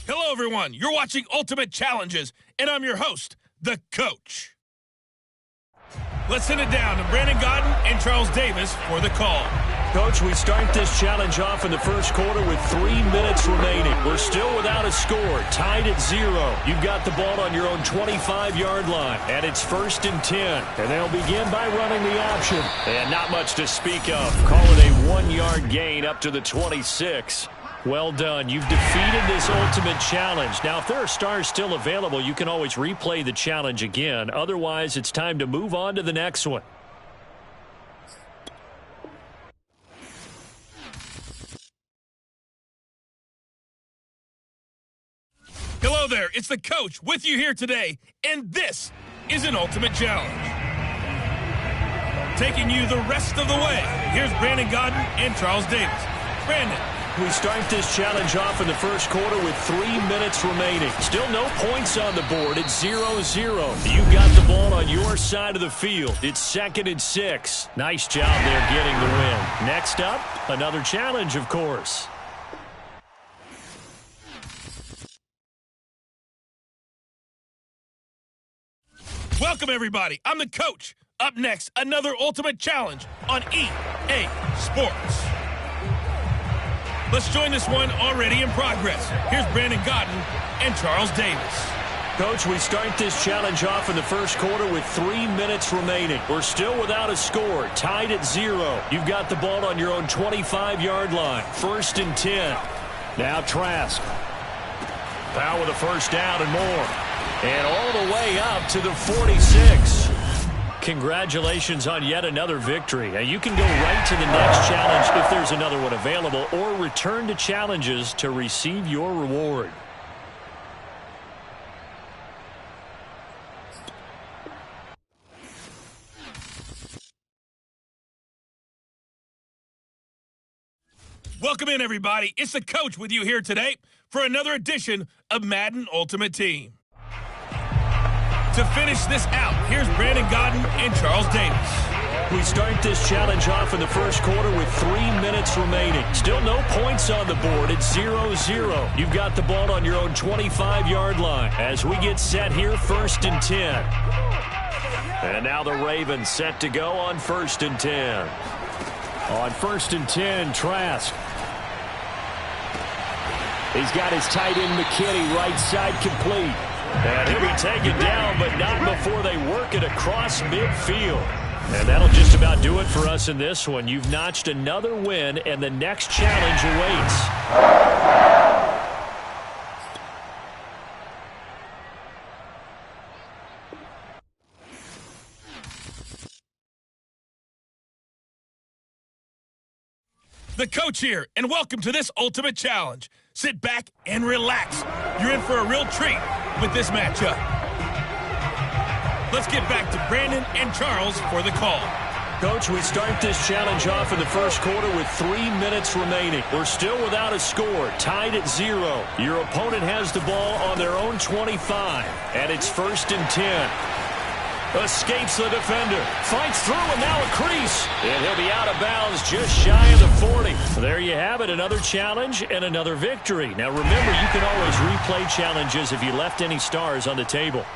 Hello, everyone. You're watching Ultimate Challenges, and I'm your host, The Coach. Let's send it down to Brandon Gaudin and Charles Davis for the call. Coach, we start this challenge off in the first quarter with 3 minutes remaining. We're still without a score, tied at 0. You've got the ball on your own 25-yard line, and it's 1st and 10. And they'll begin by running the option. And not much to speak of. Call it a 1-yard gain up to the 26. Well done. You've defeated this ultimate challenge. Now, if there are stars still available, you can always replay the challenge again. Otherwise, it's time to move on to the next one. Hello there. It's the Coach with you here today, and this is an Ultimate Challenge. Taking you the rest of the way, here's Brandon Gaudin and Charles Davis. Brandon. We start this challenge off in the first quarter with 3 minutes remaining. Still no points on the board. It's 0-0. You've got the ball on your side of the field. It's 2nd and 6. Nice job there getting the win. Next up, another challenge, of course. Welcome, everybody. I'm the Coach. Up next, another Ultimate Challenge on EA Sports. Let's join this one already in progress. Here's Brandon Gaudin and Charles Davis. Coach, we start this challenge off in the first quarter with 3 minutes remaining. We're still without a score, tied at 0. You've got the ball on your own 25-yard line, 1st and 10. Now Trask. Powell with a first down and more. And all the way up to the 46. Congratulations on yet another victory. Now, you can go right to the next challenge if there's another one available, or return to challenges to receive your reward. Welcome in, everybody. It's the Coach with you here today for another edition of Madden Ultimate Team. To finish this out, here's Brandon Gaudin and Charles Davis. We start this challenge off in the first quarter with 3 minutes remaining. Still no points on the board. It's 0-0. You've got the ball on your own 25-yard line as we get set here, 1st and 10. And now the Ravens set to go on 1st and 10. On 1st and 10, Trask. He's got his tight end McKinney right side complete. And he'll be taken down, but not before they work it across midfield. And that'll just about do it for us in this one. You've notched another win, and the next challenge awaits. The Coach here, and welcome to this Ultimate Challenge. Sit back and relax. You're in for a real treat with this matchup. Let's get back to Brandon and Charles for the call. Coach, we start this challenge off in the first quarter with 3 minutes remaining. We're still without a score, tied at 0. Your opponent has the ball on their own 25, and it's 1st and 10. Escapes the defender, fights through, and now a crease. And he'll be out of bounds just shy of the 40. There you have it, another challenge and another victory. Now remember, you can always replay challenges if you left any stars on the table.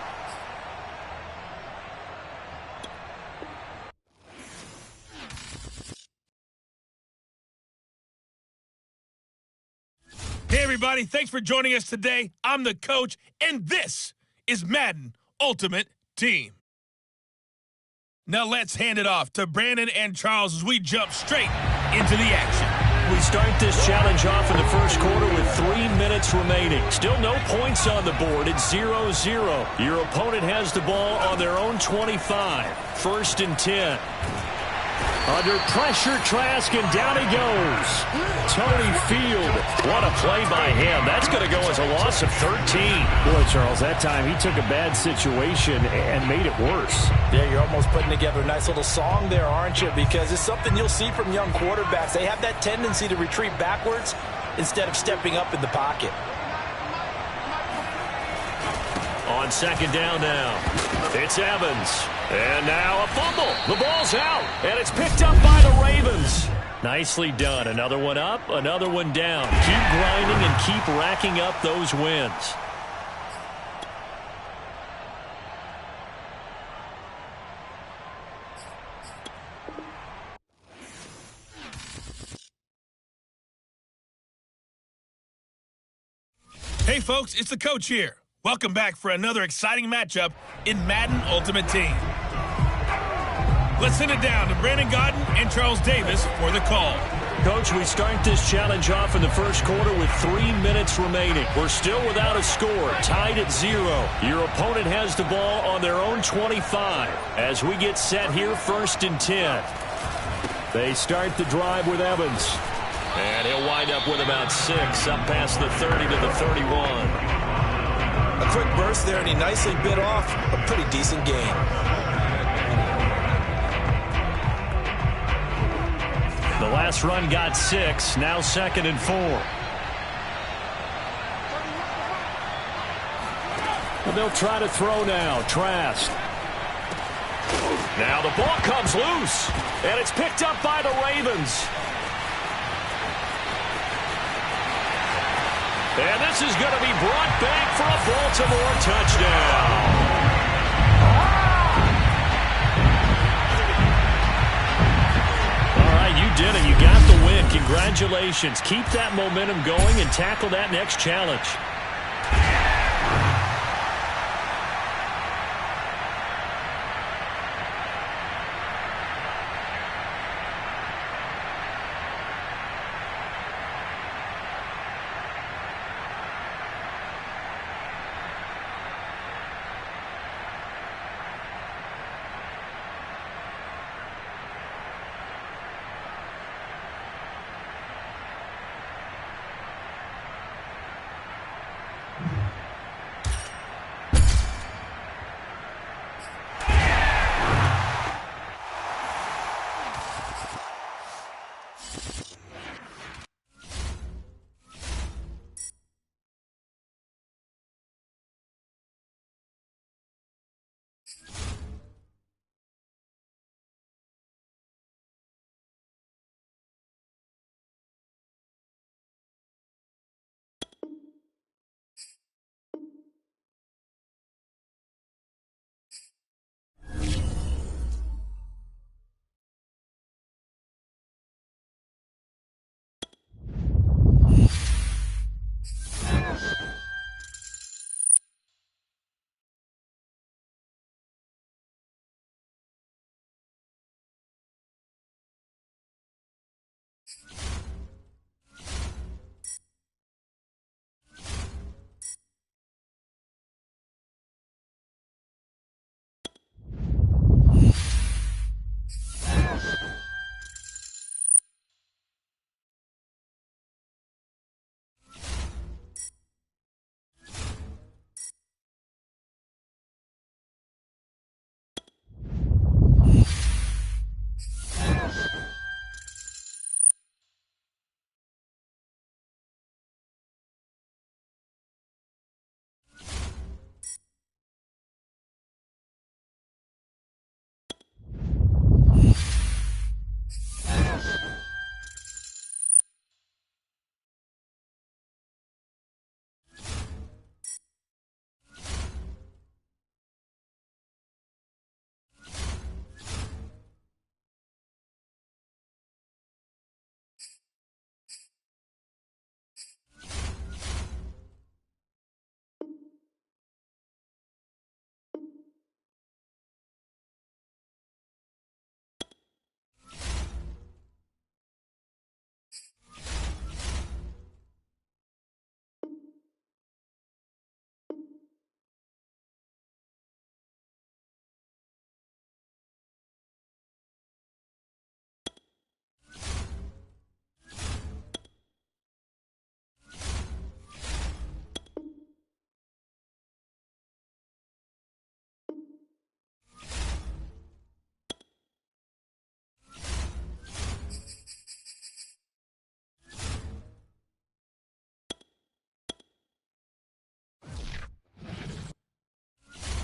Hey, everybody, thanks for joining us today. I'm the Coach, and this is Madden Ultimate Team. Now let's hand it off to Brandon and Charles as we jump straight into the action. We start this challenge off in the first quarter with 3 minutes remaining. Still no points on the board. It's 0-0. Your opponent has the ball on their own 25. 1st and 10. Under pressure, Trask, and down he goes. Tony Field. What a play by him. That's going to go as a loss of 13. Boy, Charles, that time he took a bad situation and made it worse. Yeah, you're almost putting together a nice little song there, aren't you? Because it's something you'll see from young quarterbacks. They have that tendency to retreat backwards instead of stepping up in the pocket. On 2nd down now, it's Evans. And now a fumble. The ball's out, and it's picked up by the Ravens. Nicely done. Another one up, another one down. Keep grinding and keep racking up those wins. Hey folks, it's the coach here. Welcome back for another exciting matchup in Madden Ultimate Team. Let's send it down to Brandon Gaudin and Charles Davis for the call. Coach, we start this challenge off in the first quarter with 3 minutes remaining. We're still without a score, tied at 0. Your opponent has the ball on their own 25 as we get set here, 1st and 10. They start the drive with Evans. And he'll wind up with about 6, up past the 30 to the 31. A quick burst there, and he nicely bit off a pretty decent gain. The last run got 6, now 2nd and 4. And they'll try to throw now. Trask. Now the ball comes loose, and it's picked up by the Ravens. And this is going to be brought back for a Baltimore touchdown. All right, you did it. You got the win. Congratulations. Keep that momentum going and tackle that next challenge.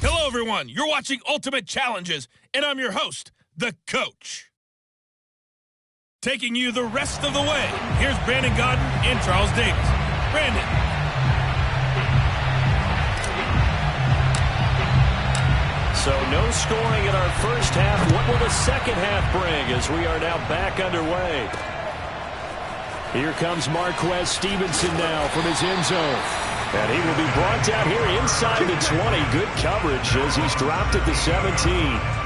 Hello, everyone. You're watching Ultimate Challenges, and I'm your host, the Coach. Taking you the rest of the way, here's Brandon Gaudin and Charles Davis. Brandon. So no scoring in our first half. What will the second half bring as we are now back underway? Here comes Marquez Stevenson now from his end zone. And he will be brought down here inside the 20. Good coverage as he's dropped at the 17.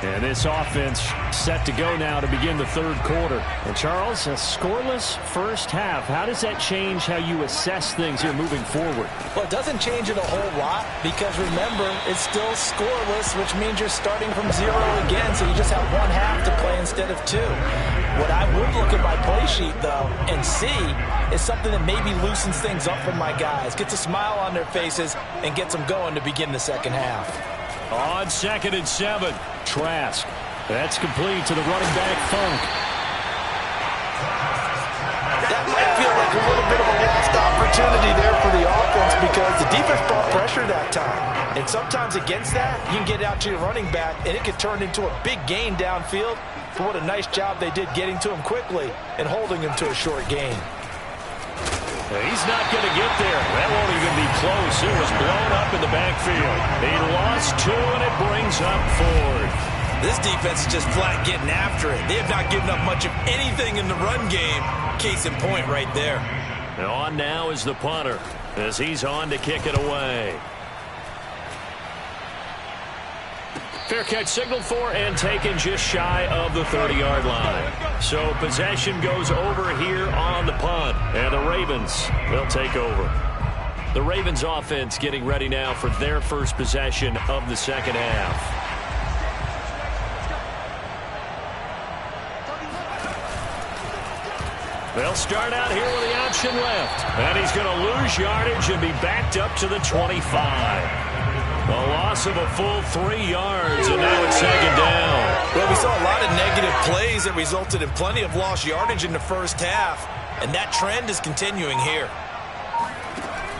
And this offense set to go now to begin the third quarter. And Charles, a scoreless first half. How does that change how you assess things here moving forward? Well, it doesn't change it a whole lot because, remember, it's still scoreless, which means you're starting from 0 again, so you just have one half to play instead of 2. What I would look at my play sheet, though, and see is something that maybe loosens things up for my guys, gets a smile on their faces, and gets them going to begin the second half. On 2nd and 7, Trask. That's complete to the running back, Funk. That might feel like a little bit of a lost opportunity there for the offense because the defense brought pressure that time. And sometimes against that, you can get out to your running back, and it could turn into a big gain downfield for what a nice job they did getting to him quickly and holding him to a short gain. He's not going to get there. That won't even be close. It was blown up in the backfield. He lost 2, and it brings up 4. This defense is just flat getting after it. They have not given up much of anything in the run game. Case in point right there. And on now is the punter as he's on to kick it away. Fair catch signaled for and taken just shy of the 30-yard line. So possession goes over here on the punt. And the Ravens, they'll take over. The Ravens offense getting ready now for their first possession of the second half. They'll start out here with the option left. And he's going to lose yardage and be backed up to the 25. A loss of a full 3 yards, and now it's second down. Well, we saw a lot of negative plays that resulted in plenty of lost yardage in the first half, and that trend is continuing here.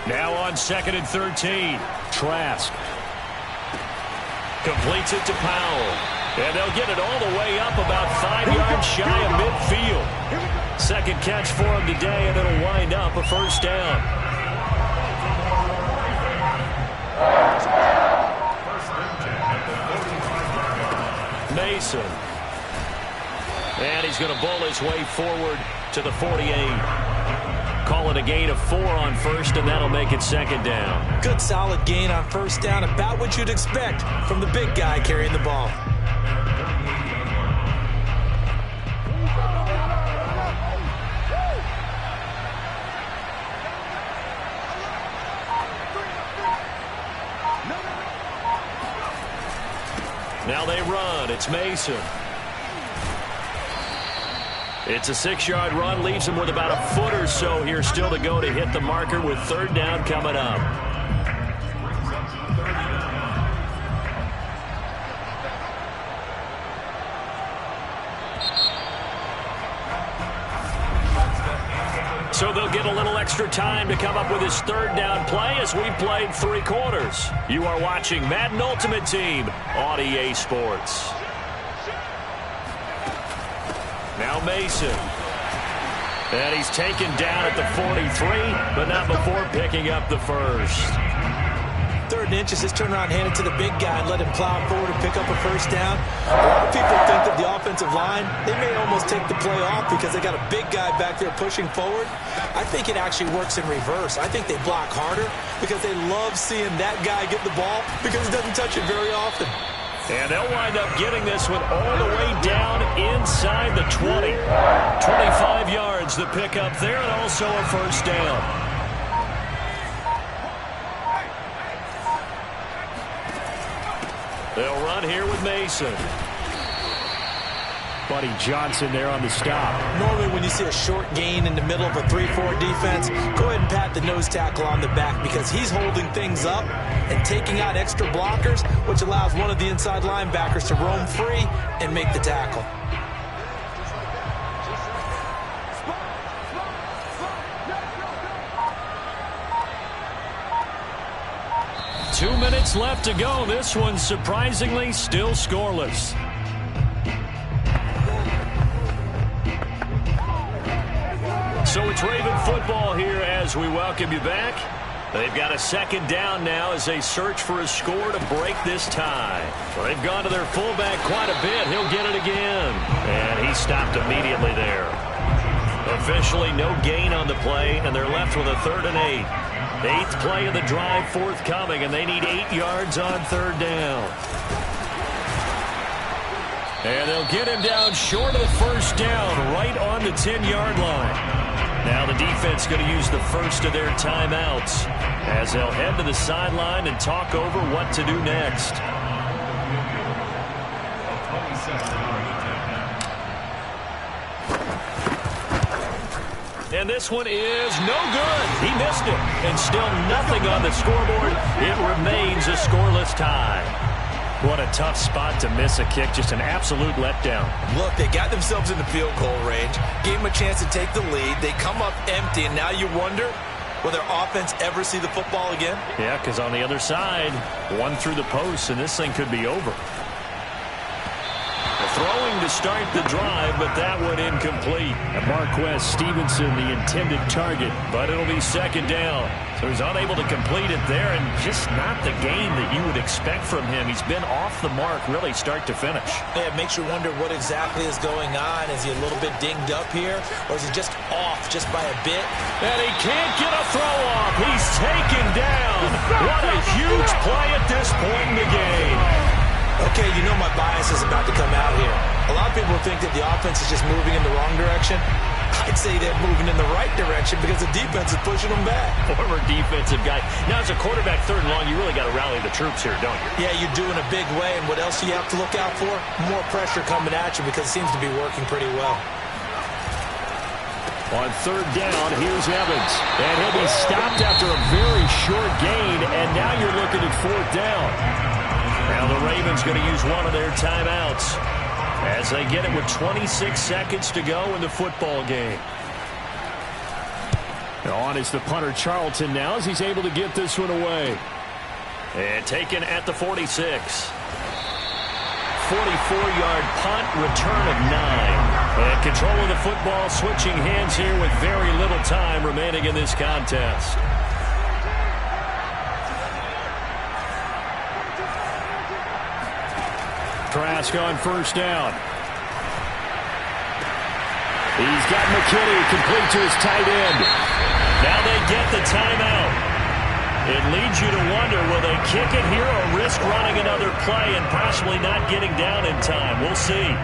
Now on 2nd and 13, Trask completes it to Powell. And they'll get it all the way up about 5 yards shy of midfield. Second catch for him today, and it'll wind up a first down. Mason. And he's going to bowl his way forward to the 48. Call it a gain of 4 on first, and that'll make it second down. Good solid gain on first down, about what you'd expect from the big guy carrying the ball. Now they run. It's Mason. It's a 6-yard run. Leaves him with about a foot or so here still to go to hit the marker with third down coming up. So they'll get a little extra time to come up with his third down play as we've played 3 quarters. You are watching Madden Ultimate Team on EA Sports. Now Mason. And he's taken down at the 43, but not before picking up the first. 3rd and inches, just turn around, hand it to the big guy, and let him plow forward and pick up a first down. A lot of people think that the offensive line, they may almost take the play off because they got a big guy back there pushing forward. I think it actually works in reverse. I think they block harder because they love seeing that guy get the ball because he doesn't touch it very often. And they'll wind up getting this one all the way down inside the 20. 25 yards the pickup there, and also a first down. They'll run here with Mason. Buddy Johnson there on the stop. Normally when you see a short gain in the middle of a 3-4 defense, go ahead and pat the nose tackle on the back because he's holding things up and taking out extra blockers, which allows one of the inside linebackers to roam free and make the tackle. Two minutes left to go. This one surprisingly still scoreless. So it's Raven football here as we welcome you back. They've got a second down now as they search for a score to break this tie. Well, they've gone to their fullback quite a bit. He'll get it again. And he stopped immediately there. Officially no gain on the play, and they're left with a 3rd and 8. The 8th play of the drive forthcoming, and they need 8 yards on 3rd down. And they'll get him down short of the 1st down, right on the 10-yard line. Now the defense going to use the first of their timeouts as they'll head to the sideline and talk over what to do next. And this one is no good. He missed it. And still nothing on the scoreboard. It remains a scoreless tie. What a tough spot to miss a kick. Just an absolute letdown. Look, they got themselves in the field goal range, gave them a chance to take the lead. They come up empty, and now you wonder, will their offense ever see the football again? Yeah, because on the other side, one through the post, and this thing could be over. Throwing to start the drive, but that one incomplete. And Marquez Stevenson, the intended target. But it'll be 2nd down. So he's unable to complete it there, and just not the game that you would expect from him. He's been off the mark, really, start to finish. Yeah, it makes you wonder what exactly is going on. Is he a little bit dinged up here, or is he just off just by a bit? And he can't get a throw off. He's taken down. What a huge play at this point in the game. Okay, you know my bias is about to come out here. A lot of people think that the offense is just moving in the wrong direction. I'd say they're moving in the right direction because the defense is pushing them back. Former defensive guy. Now, as a quarterback, 3rd and long, you really got to rally the troops here, don't you? Yeah, you do in a big way. And what else do you have to look out for? More pressure coming at you because it seems to be working pretty well. On 3rd down, here's Evans. And he'll be stopped after a very short gain, and now you're looking at 4th down. Now the Ravens going to use one of their timeouts as they get it with 26 seconds to go in the football game. On is the punter Charlton now as he's able to get this one away. And taken at the 46. 44-yard punt, return of 9. And control of the football, switching hands here with very little time remaining in this contest. Trask on 1st down. He's got McKinney complete to his tight end. Now they get the timeout. It leads you to wonder, will they kick it here or risk running another play and possibly not getting down in time? We'll see.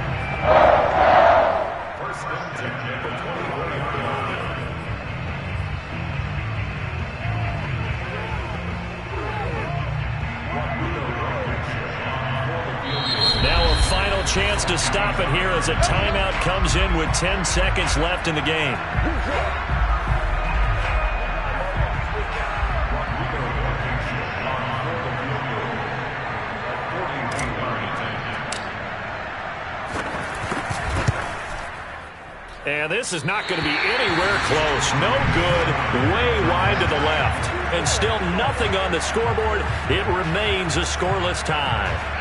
Final chance to stop it here as a timeout comes in with 10 seconds left in the game. And this is not going to be anywhere close. No good. Way wide to the left. And still nothing on the scoreboard. It remains a scoreless tie.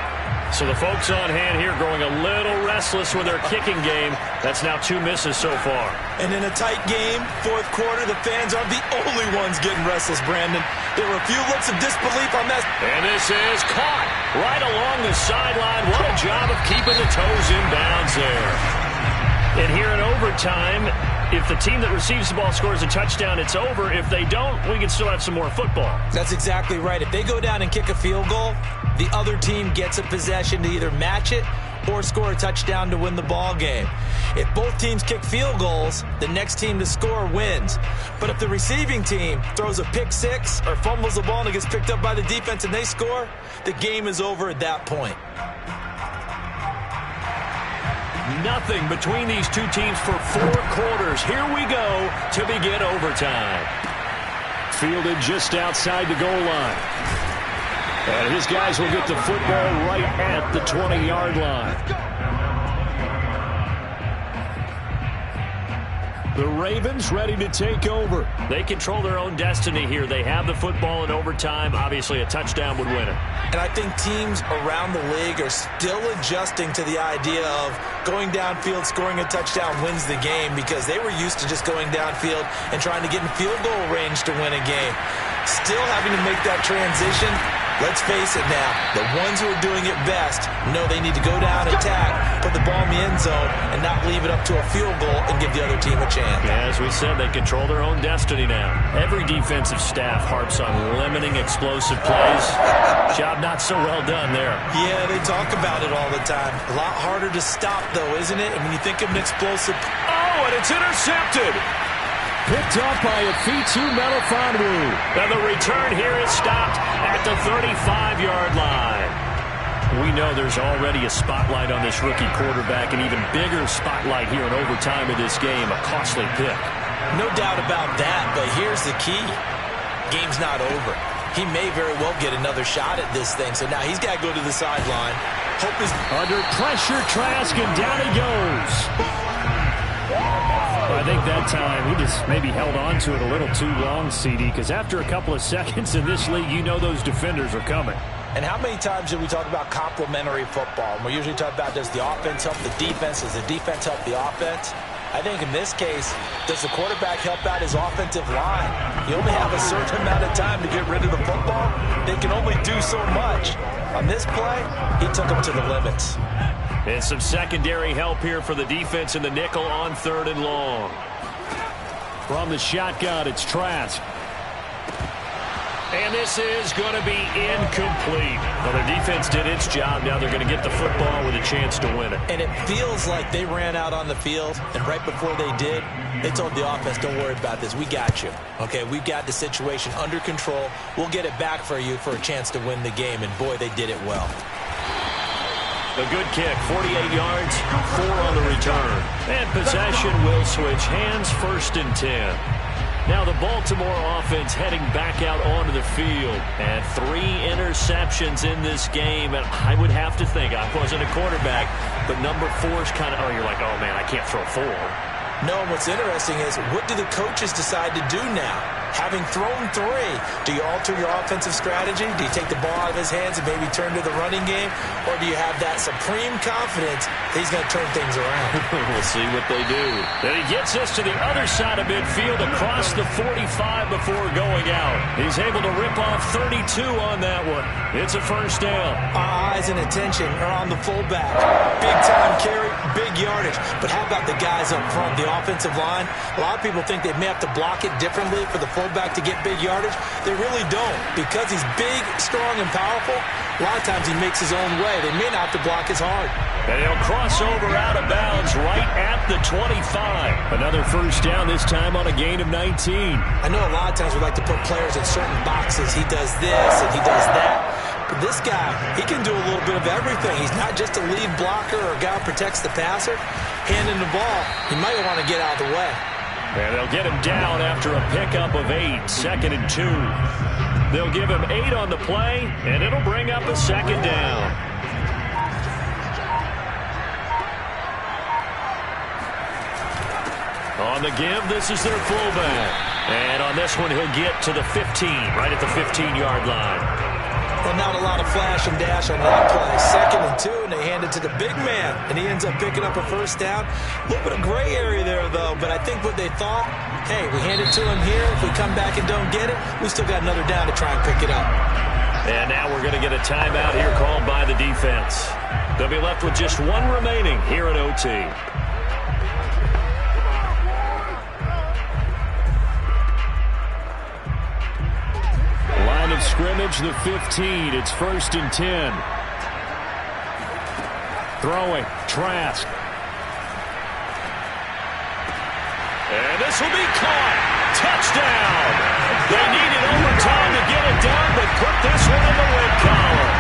So the folks on hand here growing a little restless with their kicking game. That's now 2 misses so far. And in a tight game, 4th quarter, the fans aren't the only ones getting restless, Brandon. There were a few looks of disbelief on that. And this is caught right along the sideline. What a job of keeping the toes in bounds there. And here in overtime, if the team that receives the ball scores a touchdown, it's over. If they don't, we can still have some more football. That's exactly right. If they go down and kick a field goal, the other team gets a possession to either match it or score a touchdown to win the ball game. If both teams kick field goals, the next team to score wins. But if the receiving team throws a pick 6 or fumbles the ball and it gets picked up by the defense and they score, the game is over at that point. Nothing between these two teams for 4 quarters. Here we go to begin overtime. Fielded just outside the goal line. And his guys will get the football right at the 20-yard line. The Ravens ready to take over. They control their own destiny here. They have the football in overtime. Obviously, a touchdown would win it. And I think teams around the league are still adjusting to the idea of going downfield, scoring a touchdown wins the game, because they were used to just going downfield and trying to get in field goal range to win a game. Still having to make that transition. Let's face it now, the ones who are doing it best know they need to go down, attack, put the ball in the end zone, and not leave it up to a field goal and give the other team a chance. Yeah, as we said, they control their own destiny now. Every defensive staff harps on limiting explosive plays. Job not so well done there. Yeah, they talk about it all the time. A lot harder to stop, though, isn't it? And when you think of an explosive... Oh, and it's intercepted! Picked up by Afitu Melifonwu. And the return here is stopped at the 35-yard line. We know there's already a spotlight on this rookie quarterback, an even bigger spotlight here in overtime of this game, a costly pick. No doubt about that, but here's the key. Game's not over. He may very well get another shot at this thing, so now he's got to go to the sideline. Hope is under pressure, Trask, and down he goes. I think that time he just maybe held on to it a little too long, CD, because after a couple of seconds in this league, you know those defenders are coming. And how many times do we talk about complementary football? And we usually talk about, does the offense help the defense? Does the defense help the offense? I think in this case, does the quarterback help out his offensive line? You only have a certain amount of time to get rid of the football. They can only do so much. On this play, he took them to the limits. And some secondary help here for the defense in the nickel on 3rd and long. From the shotgun, it's Trask. And this is going to be incomplete. Well, their defense did its job. Now they're going to get the football with a chance to win it. And it feels like they ran out on the field, and right before they did, they told the offense, don't worry about this. We got you. Okay, we've got the situation under control. We'll get it back for you for a chance to win the game. And, boy, they did it well. A good kick, 48 yards, 4 on the return. And possession will switch hands, 1st and 10. Now the Baltimore offense heading back out onto the field. And 3 interceptions in this game. And I would have to think, I wasn't a quarterback, but number 4 is kind of, oh, you're like, oh, man, I can't throw 4. No, what's interesting is, what do the coaches decide to do now? Having thrown 3, do you alter your offensive strategy? Do you take the ball out of his hands and maybe turn to the running game? Or do you have that supreme confidence that he's going to turn things around? We'll see what they do. And he gets us to the other side of midfield across the 45 before going out. He's able to rip off 32 on that one. It's a 1st down. Our eyes and attention are on the fullback. Big time carry, big yardage. But how about the guys up front, the offensive line? A lot of people think they may have to block it differently for the fullback to get big yardage. They really don't. Because he's big, strong, and powerful, a lot of times he makes his own way. They may not have to block as hard. And he'll cross over out of bounds right at the 25. Another 1st down, this time on a gain of 19. I know a lot of times we like to put players in certain boxes. He does this and he does that. But this guy, he can do a little bit of everything. He's not just a lead blocker or a guy who protects the passer. Handing the ball, he might want to get out of the way. And they'll get him down after a pickup of 8, 2nd and 2. They'll give him 8 on the play, and it'll bring up a 2nd down. On the give, this is their fullback. And on this one, he'll get to the 15, right at the 15-yard line. Well, not a lot of flash and dash on that play. 2nd and 2, and they hand it to the big man, and he ends up picking up a 1st down. A little bit of gray area there, though, but I think what they thought, hey, we hand it to him here. If we come back and don't get it, we still got another down to try and pick it up. And now we're going to get a timeout here called by the defense. They'll be left with just 1 remaining here at OT. Line of scrimmage, the 15. It's 1st and 10. Throwing, Trask. And this will be caught. Touchdown. They needed overtime to get it done, but put this one in the win column.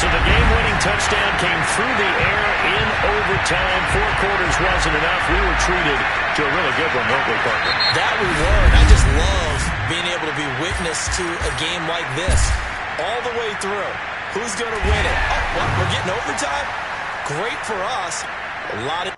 So the game-winning touchdown came through the air in overtime. 4 quarters wasn't enough. We were treated to a really good one, weren't we, partner? That we were. And I just love being able to be witness to a game like this all the way through. Who's going to win it? Oh, what? We're getting overtime? Great for us. A lot of...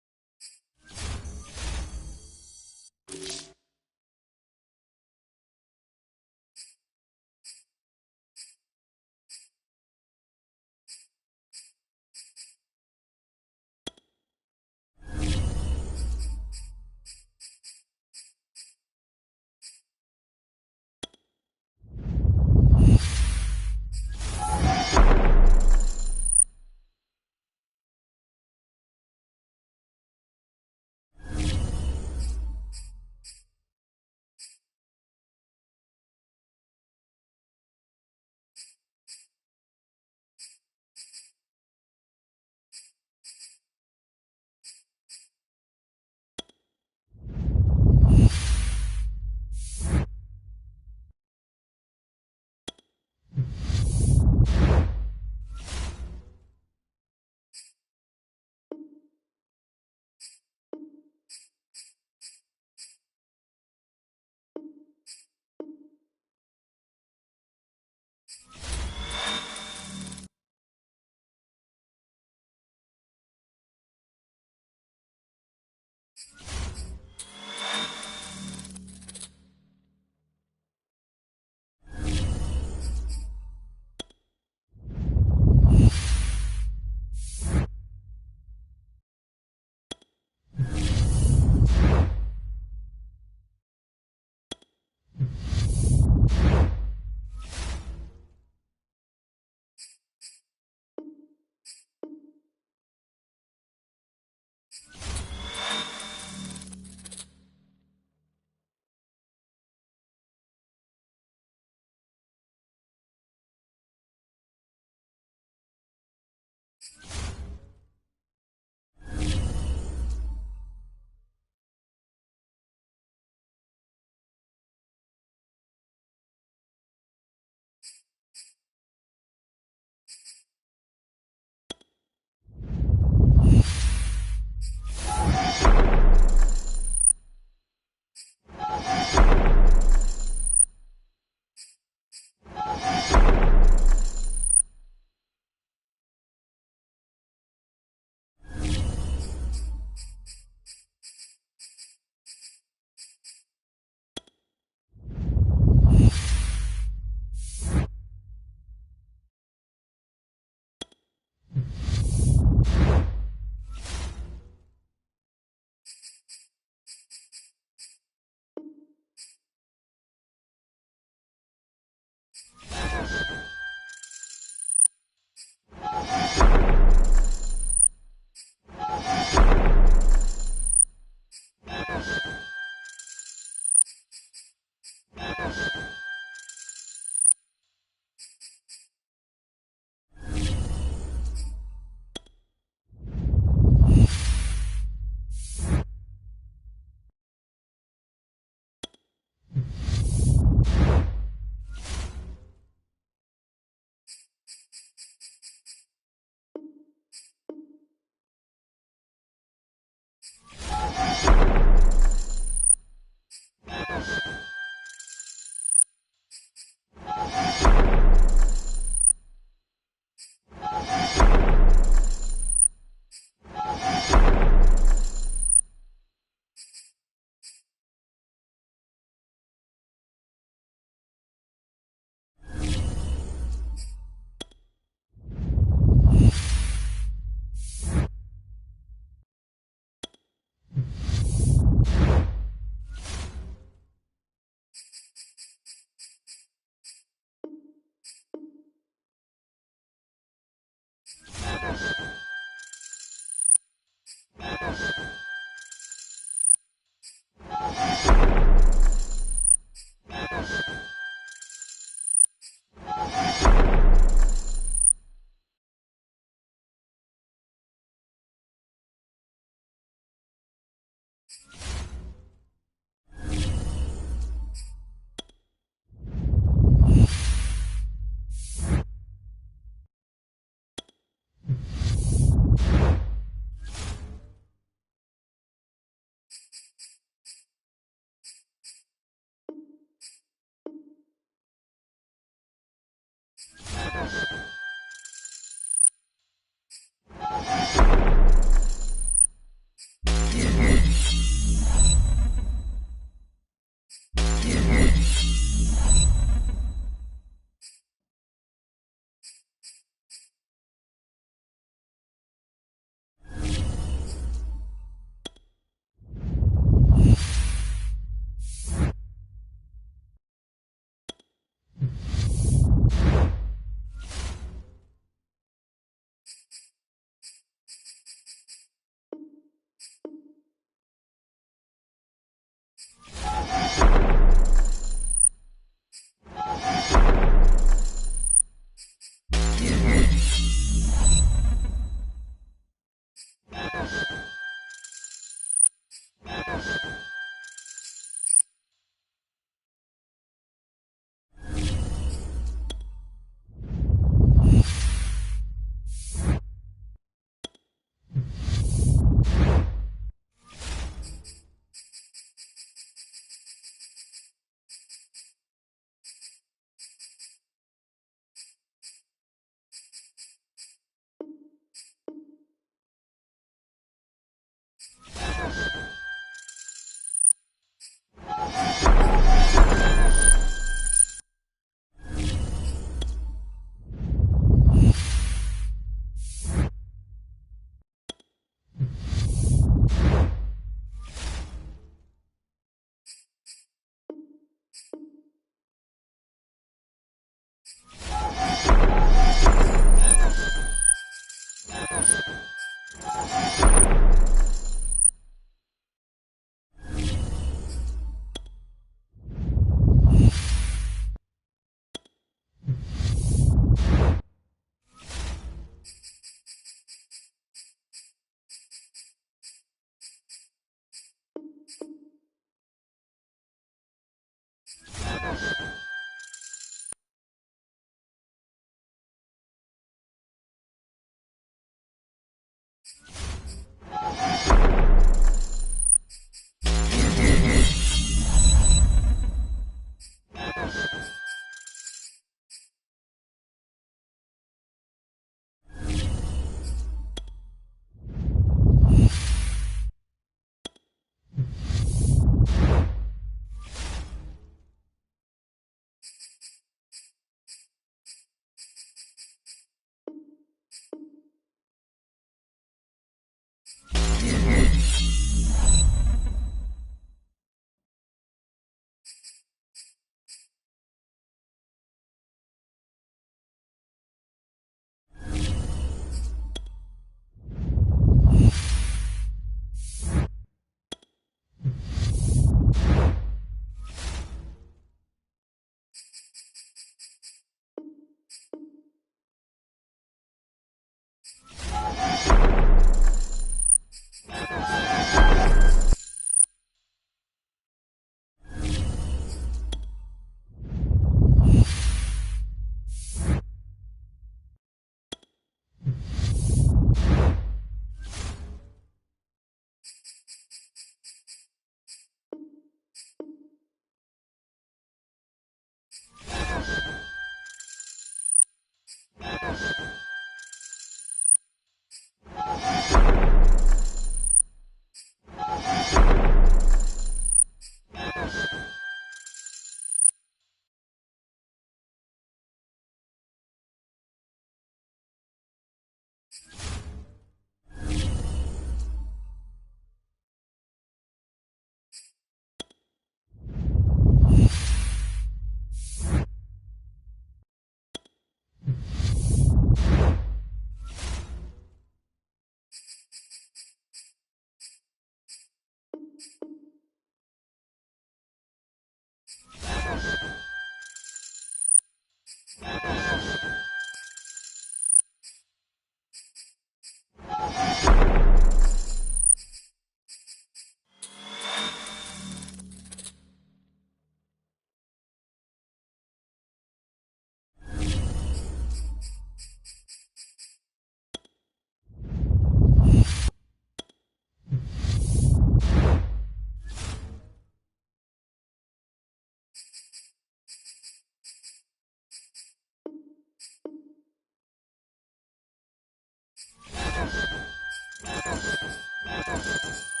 you